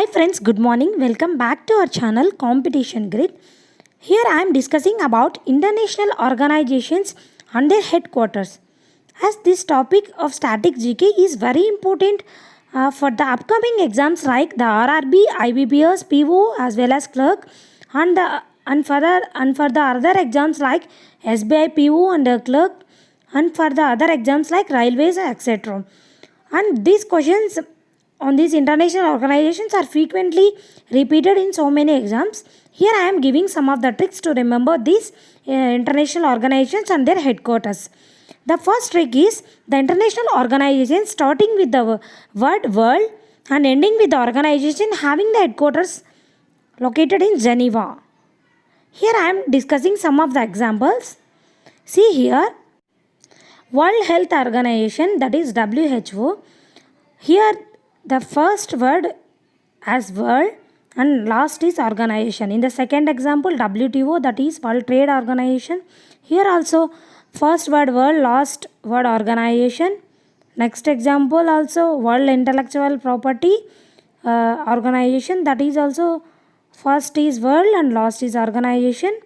Hi friends, good morning. Welcome back to our channel Competition Grid. Here I am discussing about international organizations and their headquarters. As this topic of static GK is very important for the upcoming exams like the RRB, IBPS, PO as well as clerk and for the other exams like SBI PO and clerk and for the other exams like railways etc. And these questions on these international organizations are frequently repeated in so many exams. Here I am giving some of the tricks to remember these international organizations and their headquarters. The first trick is the international organization starting with the word world and ending with the organization having the headquarters located in Geneva. Here I am discussing some of the examples. See here, World Health Organization, that is WHO. Here the first word as world and last is organization. In the second example, WTO, that is World Trade Organization. Here also first word world, last word organization. Next example also World Intellectual Property Organization, that is also first is world and last is organization.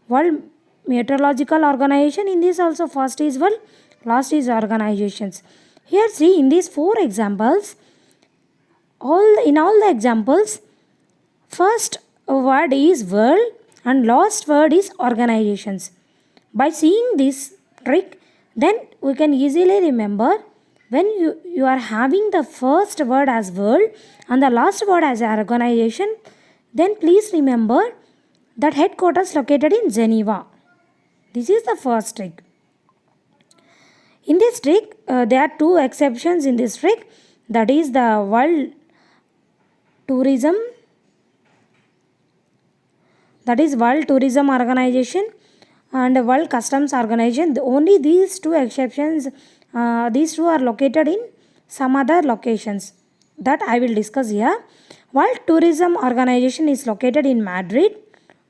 World Meteorological Organization, in this also first is world, last is organizations. Here see, in these four examples, in all the examples, first word is world and last word is organizations. By seeing this trick, then we can easily remember when you are having the first word as world and the last word as organization, then please remember that headquarters located in Geneva. This is the first trick. In this trick, there are two exceptions in this trick, that is the World Tourism, that is World Tourism Organization and World Customs Organization. Only these two exceptions, these two are located in some other locations that I will discuss here. World Tourism Organization is located in Madrid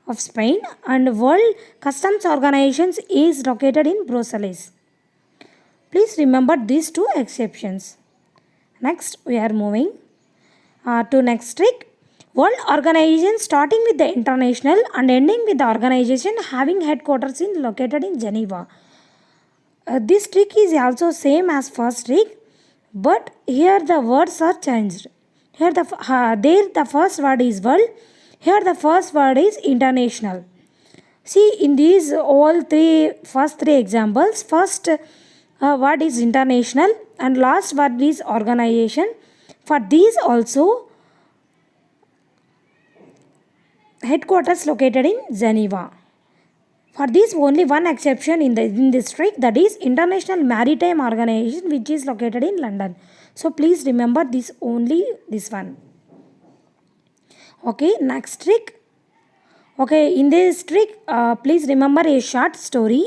of Spain and World Customs Organization is located in Brussels. Please remember these two exceptions. Next we are moving to next trick. World organization starting with the international and ending with the organization having headquarters located in Geneva. This trick is also same as first trick, but here the words are changed. Here the first word is world. Here the first word is international. See, in these first three examples, first word is international and last word is organization. For these also headquarters located in Geneva. For this only one exception in this trick, that is International Maritime Organization, which is located in London. So please remember this one. Okay, next trick. Okay, in this trick, please remember a short story.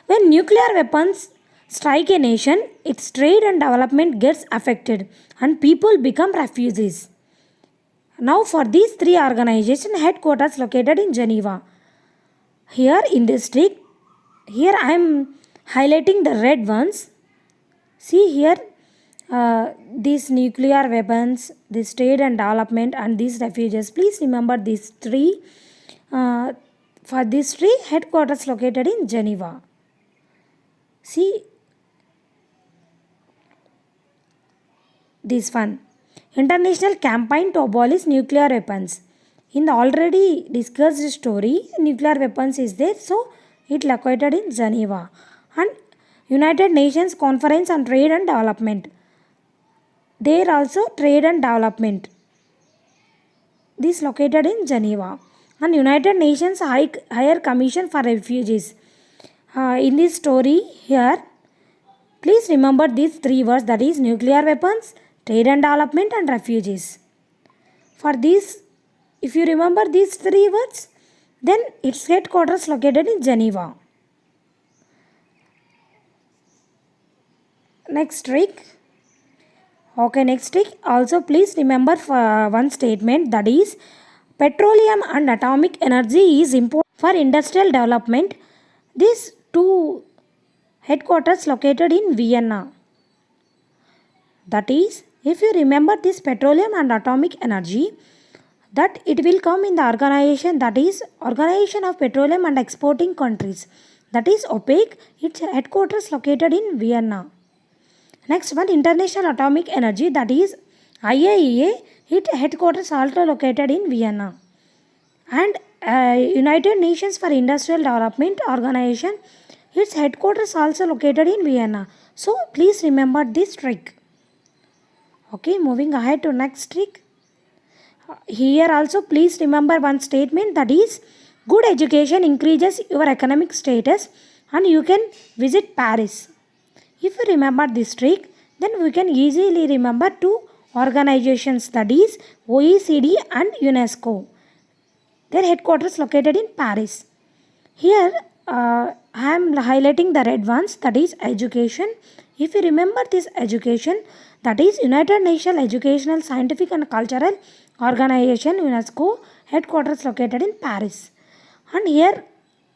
When nuclear weapons strike a nation, its trade and development gets affected and people become refugees. Now for these three organizations, headquarters located in Geneva. Here in this trick, here I am highlighting the red ones. See here, these nuclear weapons, this trade and development and these refugees. Please remember these three. For these three, headquarters located in Geneva. See this one, International Campaign to Abolish Nuclear Weapons. In the already discussed story, nuclear weapons is there, so it located in Geneva. And United Nations Conference on Trade and Development, there also trade and development, this located in Geneva. And United Nations Higher Commission for Refugees. In this story here, please remember these three words, that is nuclear weapons, trade and development and refugees. For these, if you remember these three words, then its headquarters located in Geneva. Next trick. Okay, next trick. Also please remember for one statement, that is petroleum and atomic energy is important for industrial development. These two headquarters located in Vienna. That is, if you remember this petroleum and atomic energy, that it will come in the organization, that is Organization of Petroleum and Exporting Countries, that is OPEC. Its headquarters located in Vienna. Next one, International Atomic Energy, that is IAEA. Its headquarters also located in Vienna. And United Nations for Industrial Development Organization, its headquarters also located in Vienna. So please remember this trick. Okay, moving ahead to next trick. Here also please remember one statement, that is good education increases your economic status and you can visit Paris. If you remember this trick, then we can easily remember two organizations, that is OECD and UNESCO. Their headquarters located in Paris. Here I am highlighting the red ones, that is education. If you remember this education, that is United Nations Educational, Scientific and Cultural Organization, UNESCO, headquarters located in Paris. And here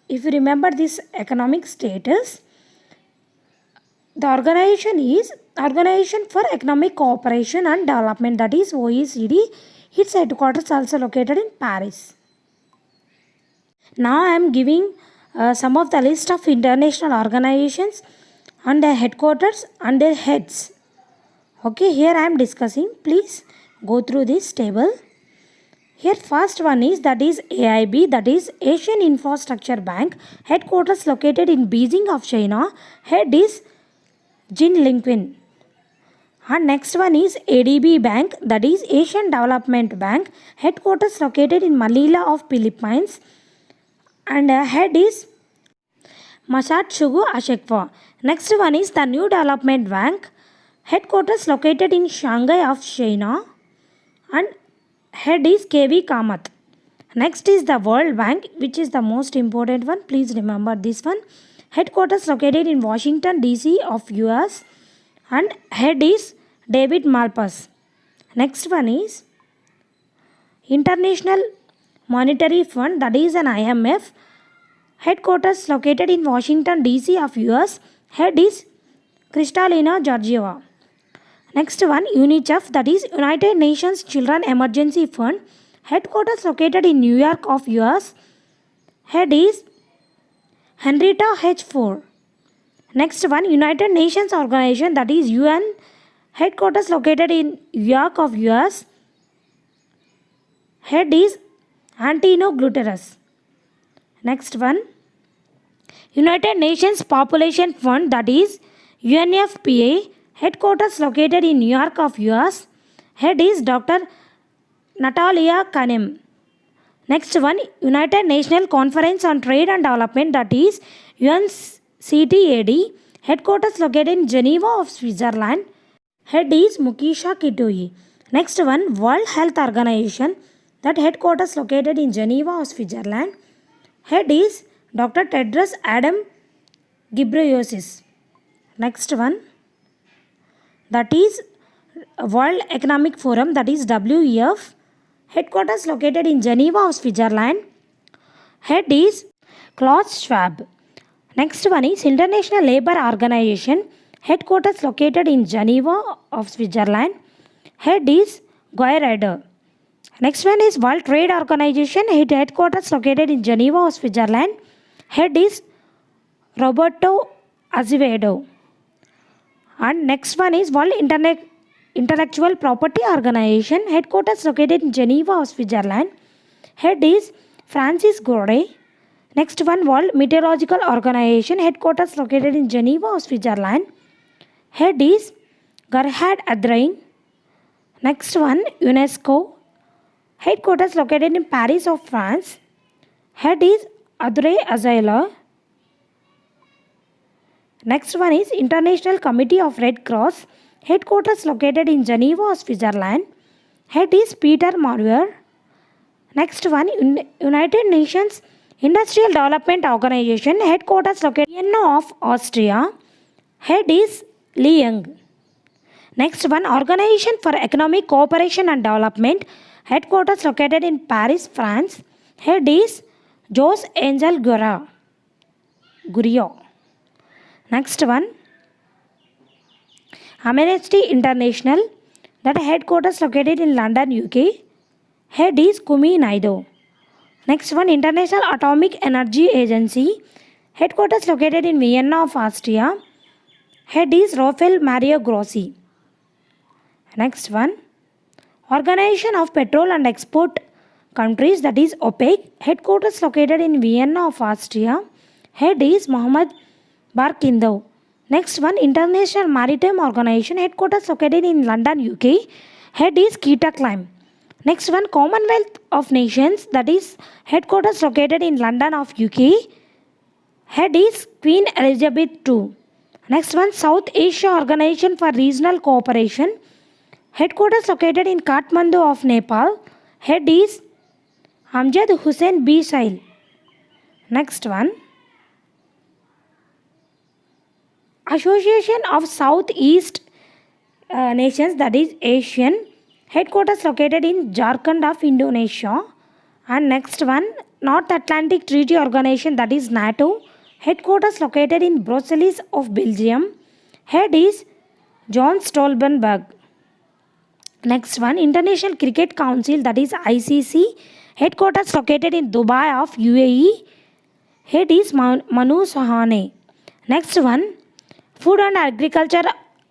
if you remember this economic status, the organization is Organization for Economic Cooperation and Development, that is OECD. Its headquarters also located in Paris. Now I am giving some of the list of international organizations and their headquarters and their heads. Okay, here I am discussing. Please go through this table. Here first one is, that is AIB, that is Asian Infrastructure Bank, headquarters located in Beijing of China. Head is Jin Linquin. And next one is ADB Bank, that is Asian Development Bank, headquarters located in Manila of Philippines. And head is Masatsugu Ashokwa. Next one is the New Development Bank, headquarters located in Shanghai of China. And head is KV Kamath. Next is the World Bank, which is the most important one. Please remember this one. Headquarters located in Washington DC of US. And head is David Malpass. Next one is International Monetary Fund, that is an IMF, headquarters located in Washington DC of US. Head is Kristalina Georgieva. Next one, UNICEF, that is United Nations Children Emergency Fund, headquarters located in New York of US. Head is Henrietta H. Ford. Next one, United Nations Organization, that is UN, headquarters located in New York of US. Head is Antonio Guterres. Next one, United Nations Population Fund, that is UNFPA, headquarters located in New York of US. Head is Dr. Natalia Kanem. Next one, United Nations Conference on Trade and Development, that is UNCTAD, headquarters located in Geneva of Switzerland. Head is Mukisha Kitui. Next one, World Health Organization, that headquarters located in Geneva of Switzerland. Head is Dr. Tedros Adhanom Ghebreyesus. Next one, that is World Economic Forum, that is WEF, headquarters located in Geneva of Switzerland. Head is Klaus Schwab. Next one is International Labour Organization, headquarters located in Geneva of Switzerland. Head is Guy Ryder. Next one is World Trade Organization, headquarters located in Geneva of Switzerland. Head is Roberto Azevedo. And next one is World Intellectual Property Organization, headquarters located in Geneva of Switzerland. Head is Francis Goudet. Next one, World Meteorological Organization, headquarters located in Geneva of Switzerland. Head is Gerhard Adrien. Next one, UNESCO, headquarters located in Paris of France. Head is Audrey Azoulay. Next one is International Committee of Red Cross, headquarters located in Geneva of Switzerland. Head is Peter Marwier. Next one, United Nations Industrial Development Organization, headquarters located in Vienna of Austria. Head is Li Yang. Next one, Organization for Economic Cooperation and Development, headquarters located in Paris, France. Head is Jose Angel Gurria. Next one, Amnesty International, that headquarters located in London, UK. Head is Kumi Naido. Next one, International Atomic Energy Agency. Headquarters located in Vienna of Austria. Head is Rafael Mario Grossi. Next one, Organization of Petrol and Export Countries, that is OPEC. Headquarters located in Vienna of Austria. Head is Mohammed Barkindo. Next one, International Maritime Organization. Headquarters located in London, UK. Head is Kita Climb. Next one, Commonwealth of Nations, that is headquarters located in London of UK. Head is Queen Elizabeth II. Next one, South Asia Organization for Regional Cooperation. Headquarters located in Kathmandu of Nepal. Head is Amjad Hussain B. Sail. Next one, Association of Southeast Nations, that is ASEAN. Headquarters located in Jharkhand of Indonesia. And next one, North Atlantic Treaty Organization, that is NATO. Headquarters located in Brussels of Belgium. Head is John Stoltenberg. Next one, International Cricket Council, that is ICC. Headquarters located in Dubai of UAE. Head is Manu Sahane. Next one, Food and Agriculture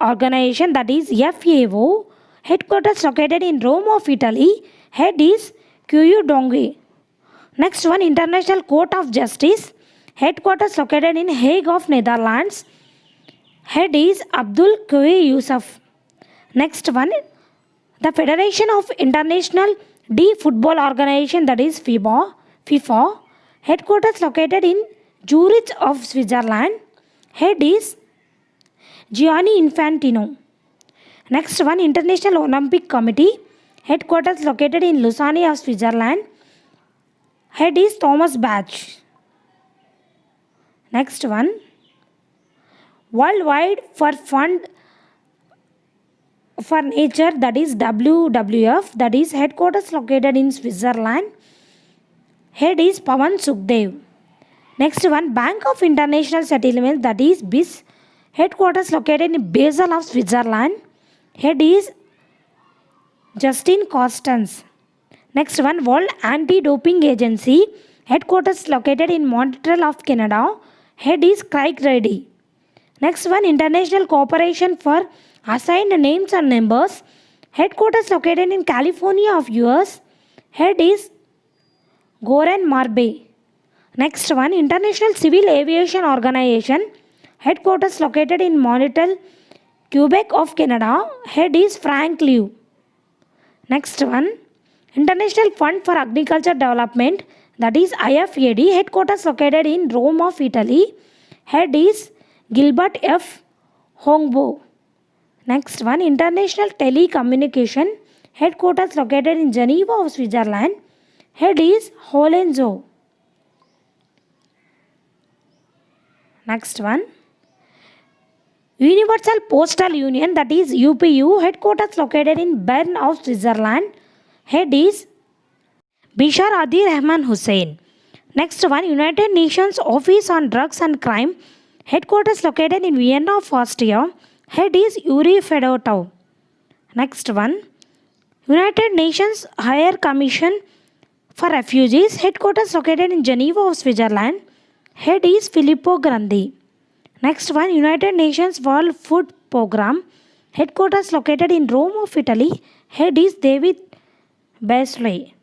Organization, that is FAO. Headquarters located in Rome of Italy. Head is Q Dongwe. Next one, International Court of Justice. Headquarters located in Hague of Netherlands. Head is Abdul Qawi Yusuf. Next one, the Federation of International D Football Organization, that is FIFA. Headquarters located in Zurich of Switzerland. Head is Gianni Infantino. Next one, International Olympic Committee. Headquarters located in Lausanne of Switzerland. Head is Thomas Bach. Next one, Worldwide for Fund for Nature, that is WWF, that is headquarters located in Switzerland. Head is Pawan Sukhdev. Next one, Bank of International Settlements, that is BIS. Headquarters located in Basel of Switzerland. Head is Justin Costans. Next one, World Anti-Doping Agency. Headquarters located in Montreal of Canada. Head is Craig Reddy. Next one, International Cooperation for Assigned Names and Numbers. Headquarters located in California of US. Head is Goran Marbe. Next one, International Civil Aviation Organization. Headquarters located in Montreal, Quebec of Canada. Head is Frank Liu. Next one, International Fund for Agriculture Development, that is IFAD. Headquarters located in Rome of Italy. Head is Gilbert F. Hongbo. Next one, International Telecommunication. Headquarters located in Geneva of Switzerland. Head is Holenzo. Next one, Universal Postal Union, that is UPU. Headquarters located in Bern of Switzerland. Head is Bishar Adi Rahman Hussain. Next one, United Nations Office on Drugs and Crime. Headquarters located in Vienna of Austria. Head is Yuri Fedotov. Next one, United Nations Higher Commission for Refugees. Headquarters located in Geneva of Switzerland. Head is Filippo Grandi. Next one, United Nations World Food Programme. Headquarters located in Rome of Italy. Head is David Beasley.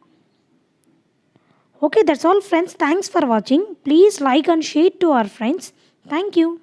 Okay, that's all friends. Thanks for watching. Please like and share to our friends. Thank you.